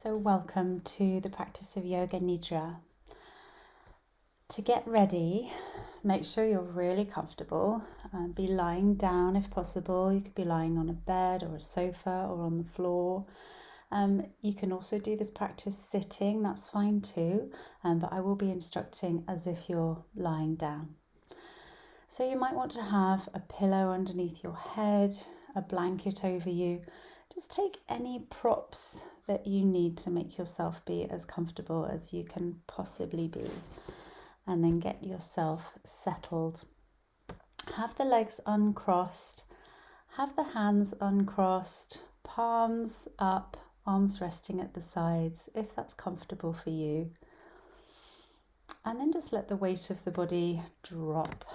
So welcome to the practice of Yoga Nidra. To get ready, make sure you're really comfortable. Be lying down if possible. You could be lying on a bed or a sofa or on the floor. You can also do this practice sitting, that's fine too, but I will be instructing as if you're lying down. So you might want to have a pillow underneath your head, a blanket over you. Just take any props that you need to make yourself be as comfortable as you can possibly be, and then get yourself settled. Have the legs uncrossed, have the hands uncrossed, palms up, arms resting at the sides, if that's comfortable for you. And then just let the weight of the body drop.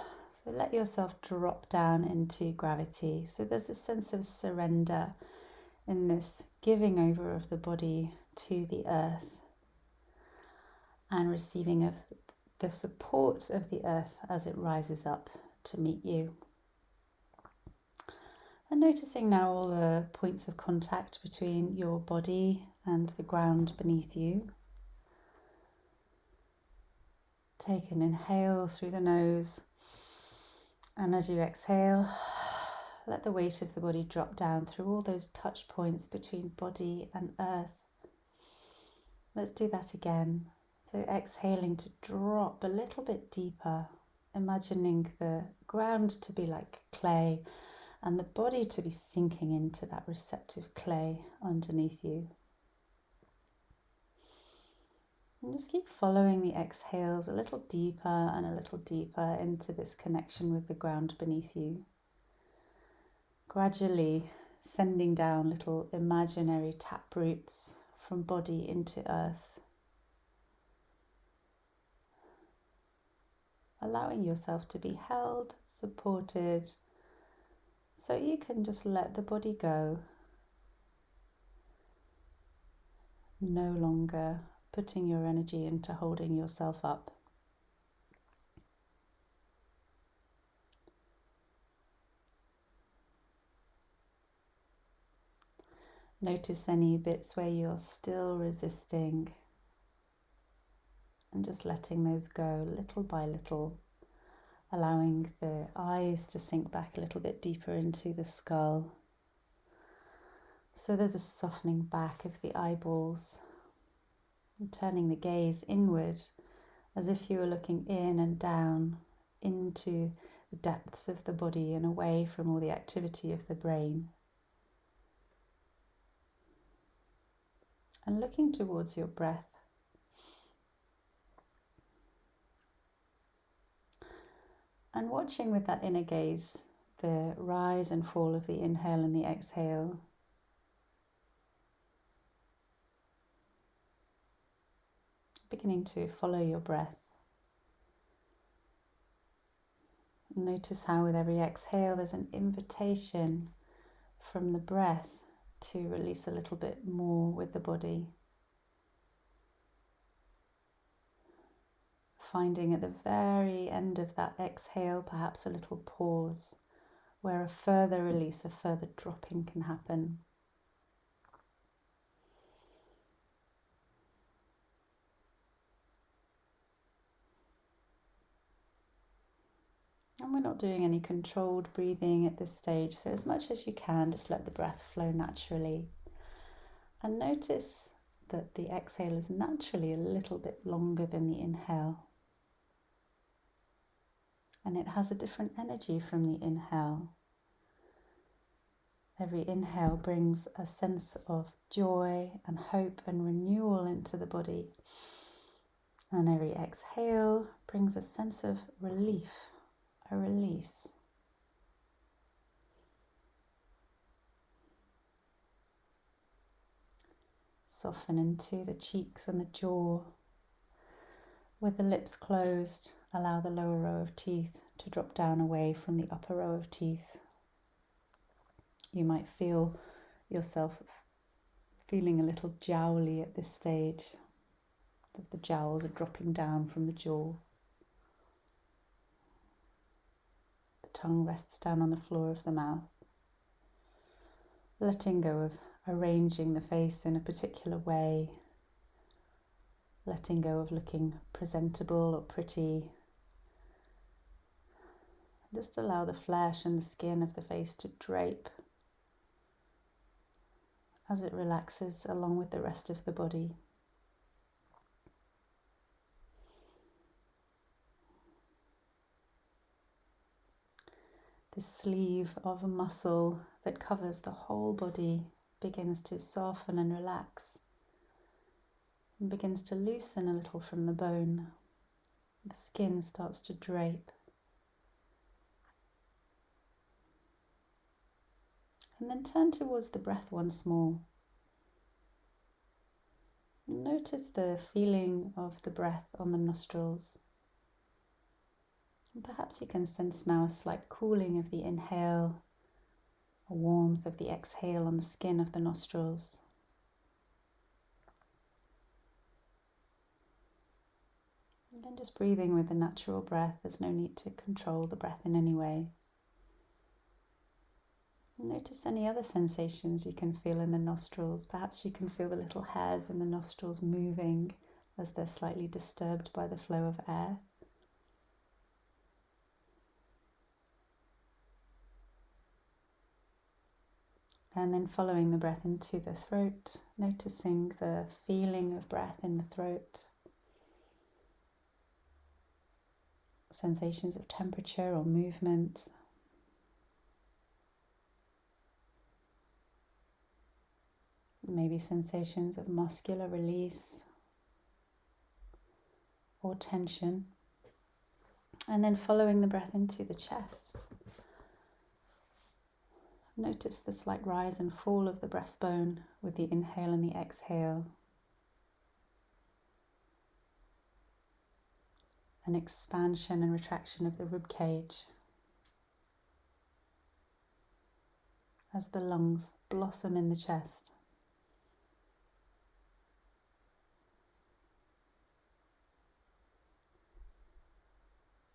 So let yourself drop down into gravity. So there's a sense of surrender in this giving over of the body to the earth and receiving of the support of the earth as it rises up to meet you. And noticing now all the points of contact between your body and the ground beneath you. Take an inhale through the nose, and as you exhale, let the weight of the body drop down through all those touch points between body and earth. Let's do that again. So exhaling to drop a little bit deeper, imagining the ground to be like clay and the body to be sinking into that receptive clay underneath you. And just keep following the exhales a little deeper and a little deeper into this connection with the ground beneath you. Gradually sending down little imaginary tap roots from body into earth. Allowing yourself to be held, supported, so you can just let the body go. No longer putting your energy into holding yourself up. Notice any bits where you're still resisting and just letting those go little by little, allowing the eyes to sink back a little bit deeper into the skull. So there's a softening back of the eyeballs, and turning the gaze inward as if you were looking in and down into the depths of the body and away from all the activity of the brain. And looking towards your breath. And watching with that inner gaze the rise and fall of the inhale and the exhale. Beginning to follow your breath. Notice how with every exhale there's an invitation from the breath to release a little bit more with the body. Finding at the very end of that exhale perhaps a little pause where a further release, a further dropping can happen. And we're not doing any controlled breathing at this stage, so as much as you can, just let the breath flow naturally. And notice that the exhale is naturally a little bit longer than the inhale. And it has a different energy from the inhale. Every inhale brings a sense of joy and hope and renewal into the body. And every exhale brings a sense of relief, a release. Soften into the cheeks and the jaw. With the lips closed, allow the lower row of teeth to drop down away from the upper row of teeth. You might feel yourself feeling a little jowly at this stage. If the jowls are dropping down from the jaw. The tongue rests down on the floor of the mouth. Letting go of arranging the face in a particular way, letting go of looking presentable or pretty. Just allow the flesh and the skin of the face to drape as it relaxes along with the rest of the body. The sleeve of a muscle that covers the whole body begins to soften and relax, and begins to loosen a little from the bone. The skin starts to drape. And then turn towards the breath once more. Notice the feeling of the breath on the nostrils. And perhaps you can sense now a slight cooling of the inhale, a warmth of the exhale on the skin of the nostrils. And then just breathing with the natural breath. There's no need to control the breath in any way. Notice any other sensations you can feel in the nostrils. Perhaps you can feel the little hairs in the nostrils moving as they're slightly disturbed by the flow of air. And then following the breath into the throat, noticing the feeling of breath in the throat. Sensations of temperature or movement. Maybe sensations of muscular release or tension. And then following the breath into the chest. Notice the slight rise and fall of the breastbone with the inhale and the exhale. An expansion and retraction of the rib cage as the lungs blossom in the chest.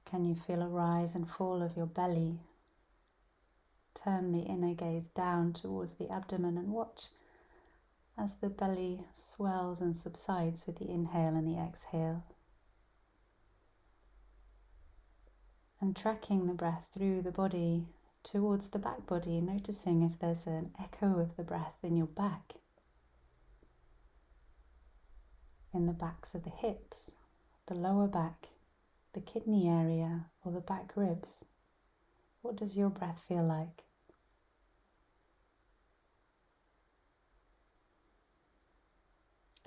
Can you feel a rise and fall of your belly? Turn the inner gaze down towards the abdomen and watch as the belly swells and subsides with the inhale and the exhale. And tracking the breath through the body towards the back body, noticing if there's an echo of the breath in your back, in the backs of the hips, the lower back, the kidney area, or the back ribs. What does your breath feel like?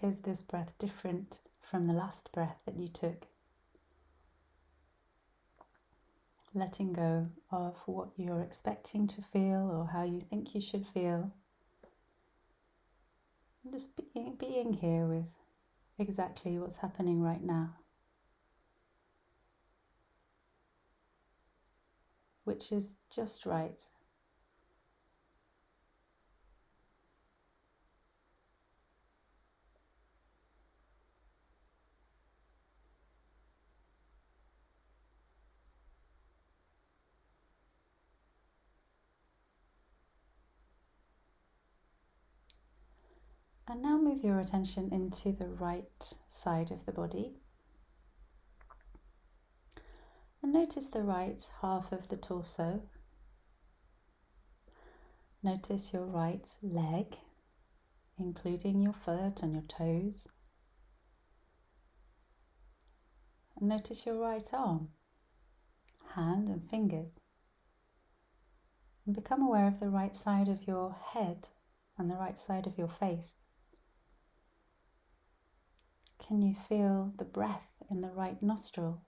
Is this breath different from the last breath that you took? Letting go of what you're expecting to feel or how you think you should feel. And just being here with exactly what's happening right now. Which is just right. And now move your attention into the right side of the body. And notice the right half of the torso. Notice your right leg, including your foot and your toes. And notice your right arm, hand and fingers. And become aware of the right side of your head and the right side of your face. Can you feel the breath in the right nostril?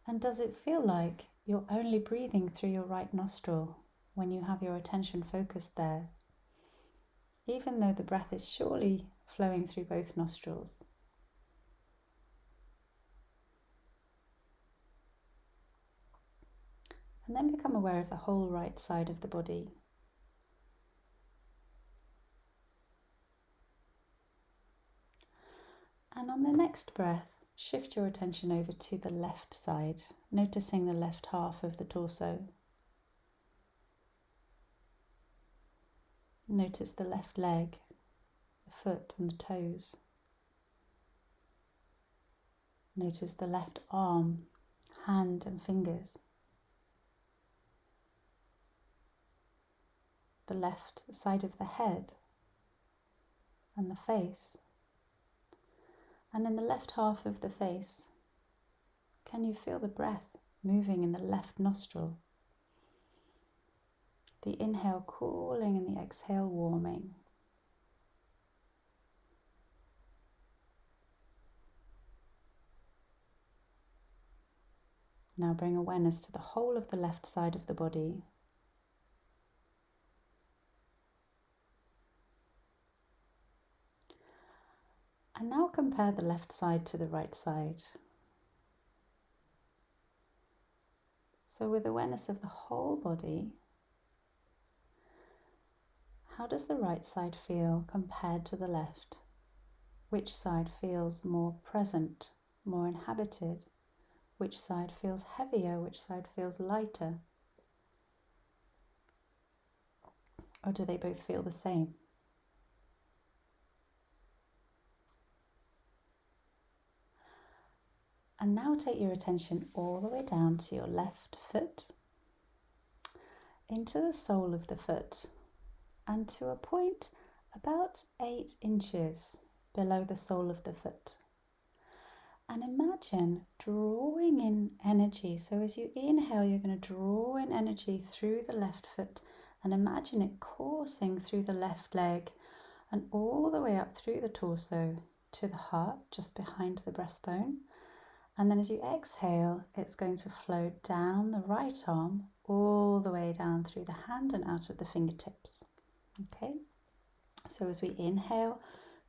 And does it feel like you're only breathing through your right nostril when you have your attention focused there, even though the breath is surely flowing through both nostrils? And then become aware of the whole right side of the body. And on the next breath, shift your attention over to the left side, noticing the left half of the torso. Notice the left leg, the foot and the toes. Notice the left arm, hand and fingers. The left side of the head and the face. And in the left half of the face, can you feel the breath moving in the left nostril? The inhale cooling and the exhale warming. Now bring awareness to the whole of the left side of the body. And now compare the left side to the right side. So with awareness of the whole body, how does the right side feel compared to the left? Which side feels more present, more inhabited? Which side feels heavier? Which side feels lighter? Or do they both feel the same? And now take your attention all the way down to your left foot, into the sole of the foot, and to a point about 8 inches below the sole of the foot. And imagine drawing in energy. So as you inhale, you're going to draw in energy through the left foot, and imagine it coursing through the left leg and all the way up through the torso to the heart, just behind the breastbone. And then as you exhale, it's going to flow down the right arm, all the way down through the hand and out of the fingertips. Okay, so as we inhale,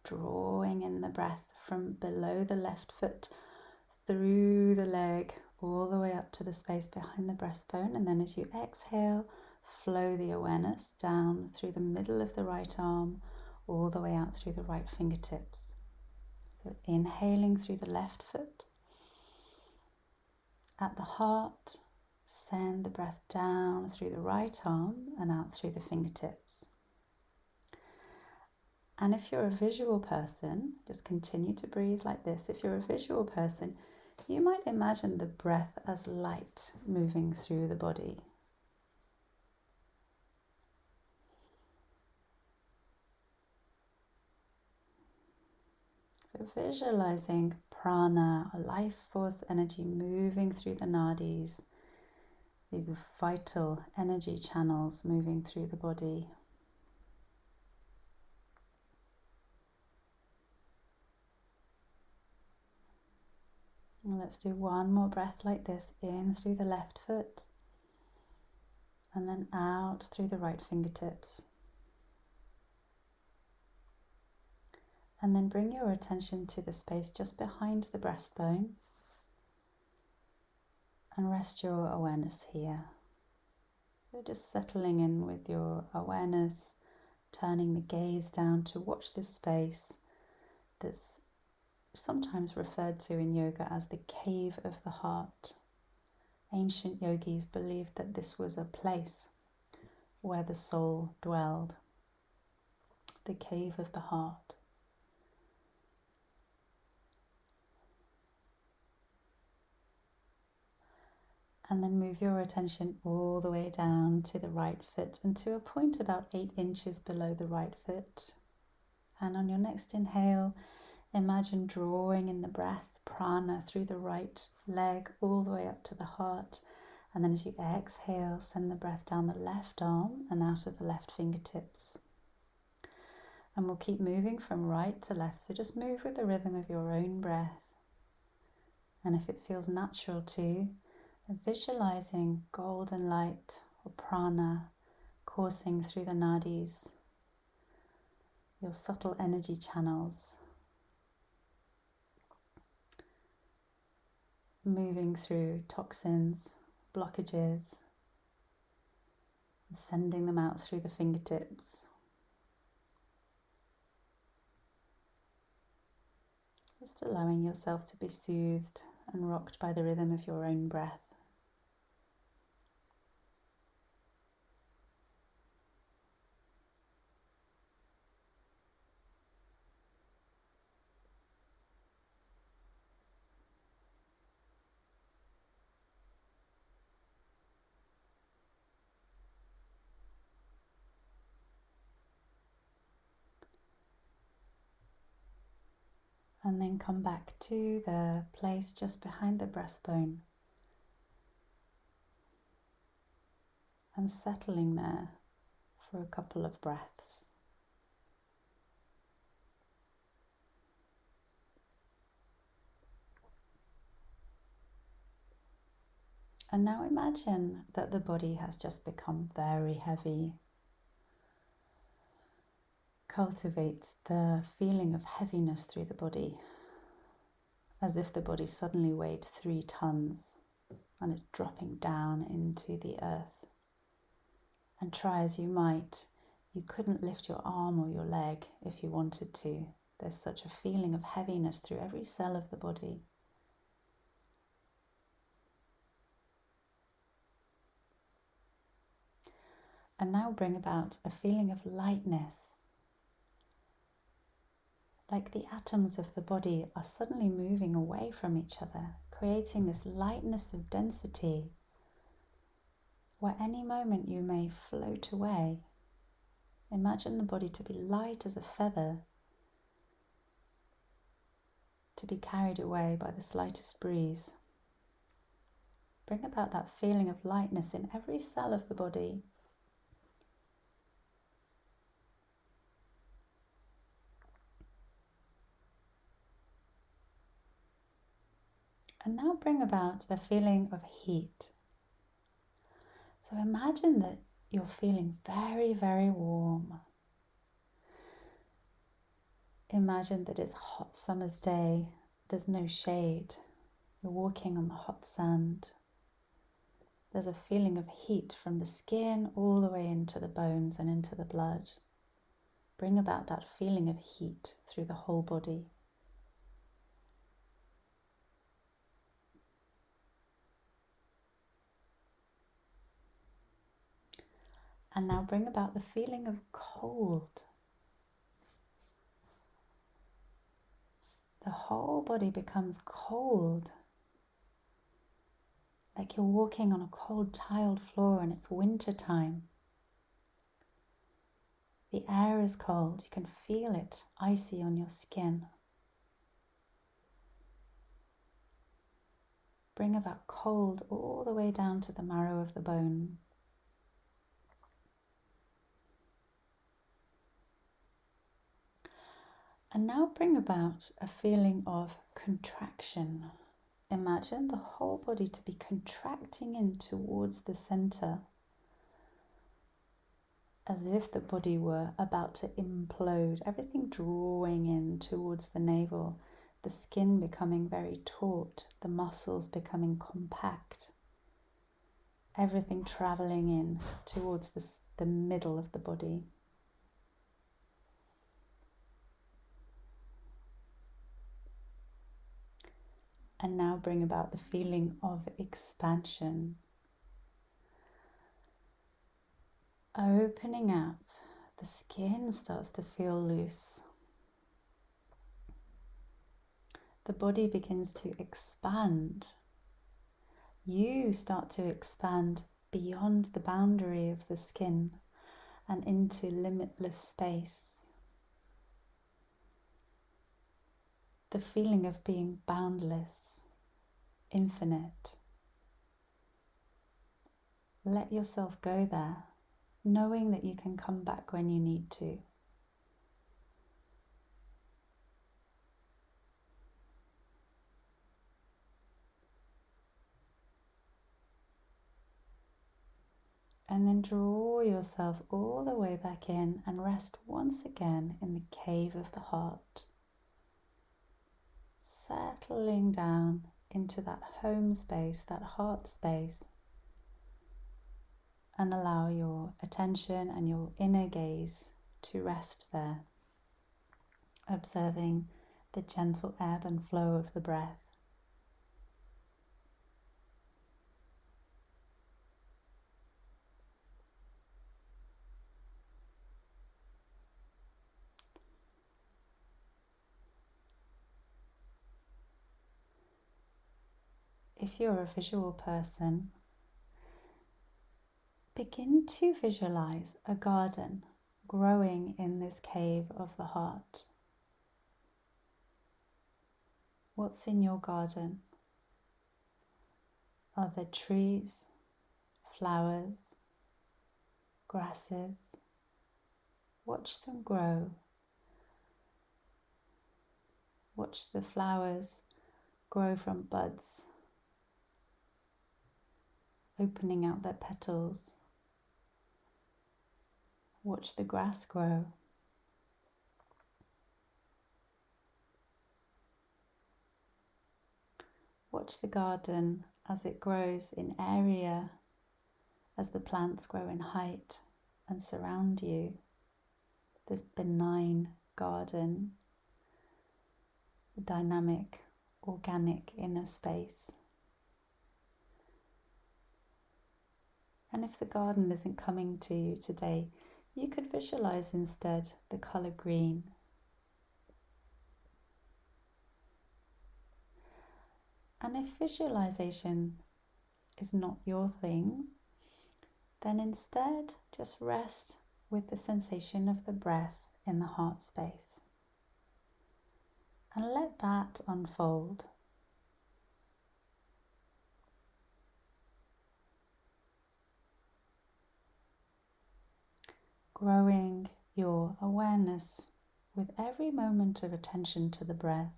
drawing in the breath from below the left foot, through the leg, all the way up to the space behind the breastbone. And then as you exhale, flow the awareness down through the middle of the right arm, all the way out through the right fingertips. So inhaling through the left foot. At the heart, send the breath down through the right arm and out through the fingertips. And if you're a visual person, just continue to breathe like this. If you're a visual person, you might imagine the breath as light moving through the body. So visualizing prana, a life force energy moving through the nadis, these vital energy channels moving through the body. And let's do one more breath like this, in through the left foot and then out through the right fingertips. And then bring your attention to the space just behind the breastbone and rest your awareness here. So just settling in with your awareness, turning the gaze down to watch this space that's sometimes referred to in yoga as the cave of the heart. Ancient yogis believed that this was a place where the soul dwelled, the cave of the heart. And then move your attention all the way down to the right foot and to a point about 8 inches below the right foot. And on your next inhale, imagine drawing in the breath, prana, through the right leg all the way up to the heart. And then as you exhale, send the breath down the left arm and out of the left fingertips. And we'll keep moving from right to left. So just move with the rhythm of your own breath. And if it feels natural to, visualizing golden light or prana coursing through the nadis, your subtle energy channels, moving through toxins, blockages, and sending them out through the fingertips. Just allowing yourself to be soothed and rocked by the rhythm of your own breath. And then come back to the place just behind the breastbone and settling there for a couple of breaths. And now imagine that the body has just become very heavy. Cultivate the feeling of heaviness through the body, as if the body suddenly weighed 3 tons and is dropping down into the earth. And try as you might, you couldn't lift your arm or your leg if you wanted to. There's such a feeling of heaviness through every cell of the body. And now bring about a feeling of lightness. Like the atoms of the body are suddenly moving away from each other, creating this lightness of density, where any moment you may float away. Imagine the body to be light as a feather, to be carried away by the slightest breeze. Bring about that feeling of lightness in every cell of the body. And now bring about a feeling of heat. So imagine that you're feeling very, very warm. Imagine that it's a hot summer's day. There's no shade. You're walking on the hot sand. There's a feeling of heat from the skin all the way into the bones and into the blood. Bring about that feeling of heat through the whole body. And now bring about the feeling of cold. The whole body becomes cold, like you're walking on a cold tiled floor and it's winter time. The air is cold, you can feel it icy on your skin. Bring about cold all the way down to the marrow of the bone. And now bring about a feeling of contraction. Imagine the whole body to be contracting in towards the center, as if the body were about to implode, everything drawing in towards the navel, the skin becoming very taut, the muscles becoming compact, everything traveling in towards the middle of the body. And now bring about the feeling of expansion. Opening out, the skin starts to feel loose. The body begins to expand. You start to expand beyond the boundary of the skin and into limitless space. The feeling of being boundless, infinite. Let yourself go there, knowing that you can come back when you need to. And then draw yourself all the way back in and rest once again in the cave of the heart. Settling down into that home space, that heart space, and allow your attention and your inner gaze to rest there, observing the gentle ebb and flow of the breath. If you're a visual person, begin to visualize a garden growing in this cave of the heart. What's in your garden? Are there trees, flowers, grasses? Watch them grow. Watch the flowers grow from buds, opening out their petals. Watch the grass grow. Watch the garden as it grows in area, as the plants grow in height and surround you. This benign garden, the dynamic, organic inner space. And if the garden isn't coming to you today, you could visualize instead the color green. And if visualization is not your thing, then instead just rest with the sensation of the breath in the heart space. And let that unfold. Growing your awareness with every moment of attention to the breath.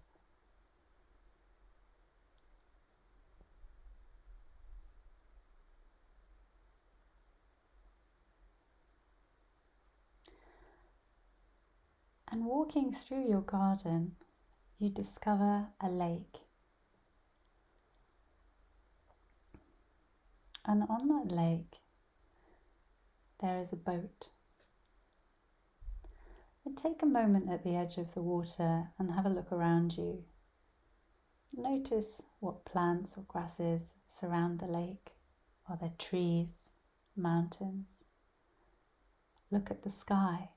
And walking through your garden, you discover a lake. And on that lake, there is a boat. And take a moment at the edge of the water and have a look around you. Notice what plants or grasses surround the lake. Are there trees, mountains? Look at the sky.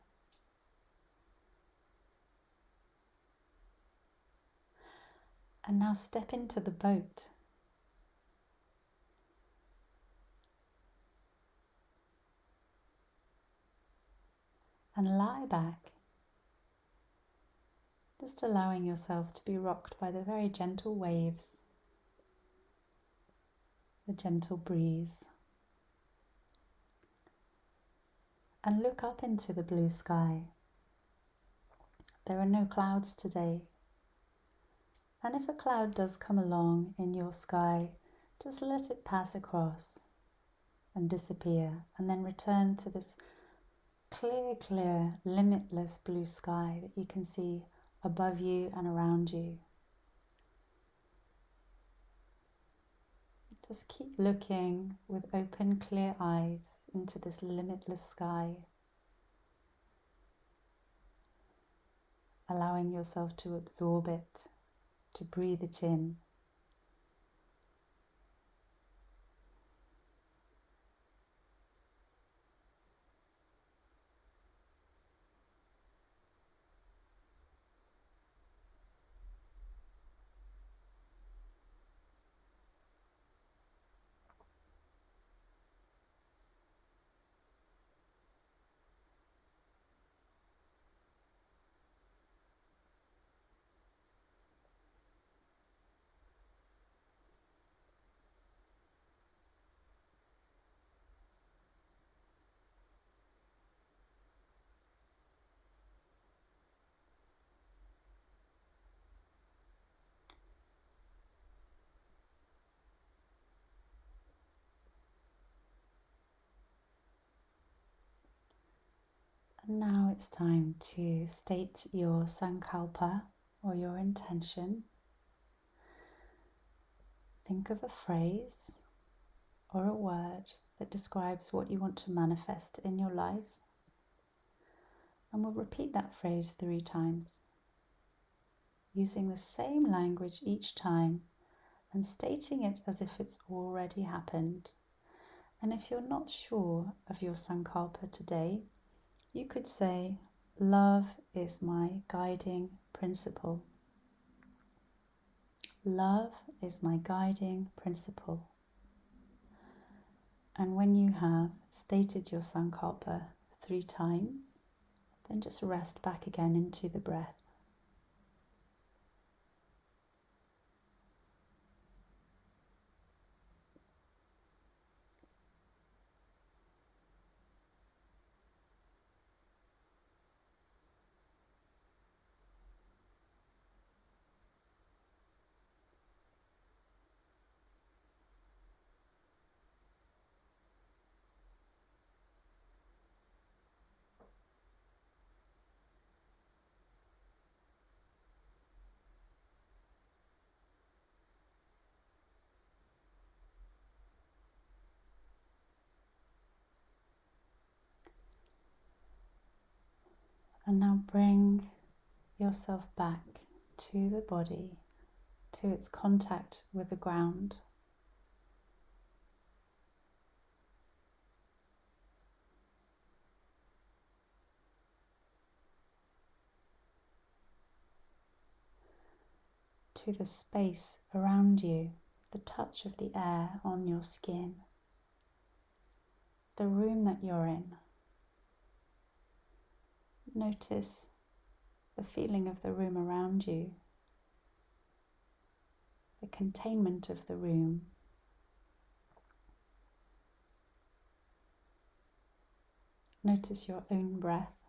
And now step into the boat. And lie back, just allowing yourself to be rocked by the very gentle waves, the gentle breeze. And look up into the blue sky. There are no clouds today. And if a cloud does come along in your sky, just let it pass across and disappear, and then return to this clear, limitless blue sky that you can see above you and around you. Just keep looking with open, clear eyes into this limitless sky, allowing yourself to absorb it, to breathe it in. And now it's time to state your sankalpa or your intention. Think of a phrase or a word that describes what you want to manifest in your life. And we'll repeat that phrase 3 times, using the same language each time and stating it as if it's already happened. And if you're not sure of your sankalpa today, you could say, love is my guiding principle. Love is my guiding principle. And when you have stated your sankalpa 3 times, then just rest back again into the breath. And now bring yourself back to the body, to its contact with the ground. To the space around you, the touch of the air on your skin, the room that you're in. Notice the feeling of the room around you, the containment of the room. Notice your own breath,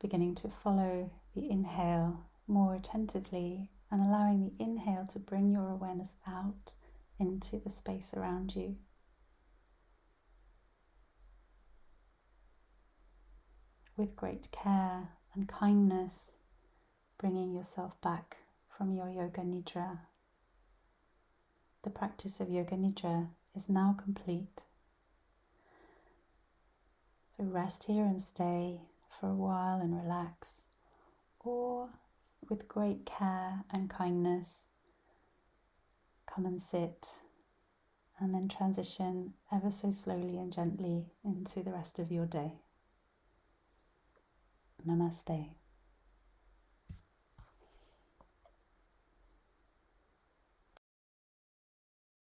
beginning to follow the inhale more attentively and allowing the inhale to bring your awareness out into the space around you. With great care and kindness, bringing yourself back from your Yoga Nidra. The practice of Yoga Nidra is now complete. So rest here and stay for a while and relax, or with great care and kindness, come and sit and then transition ever so slowly and gently into the rest of your day. Namaste.